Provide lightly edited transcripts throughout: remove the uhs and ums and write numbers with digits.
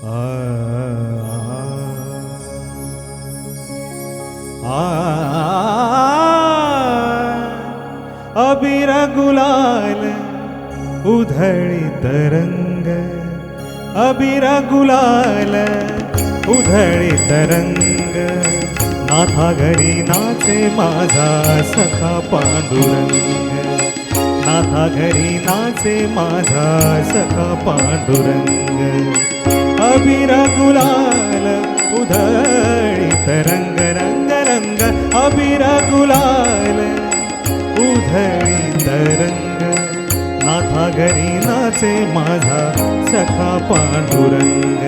आ अबीर गुलाल उधळीत रंग, अबीर गुलाल उधळीत रंग, नाथा घरी नाचे माझा सखा पांडुरंग, नाथा घरी नाचे माझा सखा पांडुरंग, अबीर गुलाल उधळीत रंग रंग रंग, अबीर गुलाल उधळीत रंग, नाथा घरी नाचे माझा सखा पांडुरंग,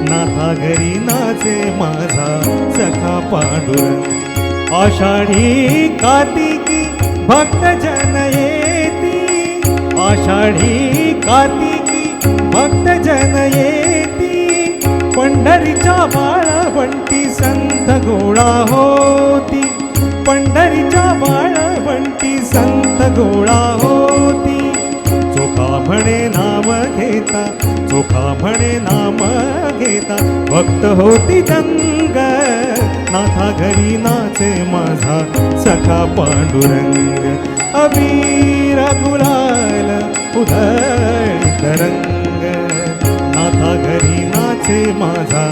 नाथा घरी नाचे माझा सखा पांडुरंग, आषाढी कार्तिकी भक्तजन येती, आषाढी कार्तिकी भक्तजन येती, पंढरीच्या बाळवंटी संत गोळा होती, पंढरीच्या बाळवंटी संत गोळा होती, चोखा म्हणे नाम घेता, चोखा म्हणे नाम घेता, भक्त होती दंग, नाथा घरी नाचे माझा सखा पांडुरंग, अबीर गुलाल उधळीत रंग, नाथा घरी नाचे माझा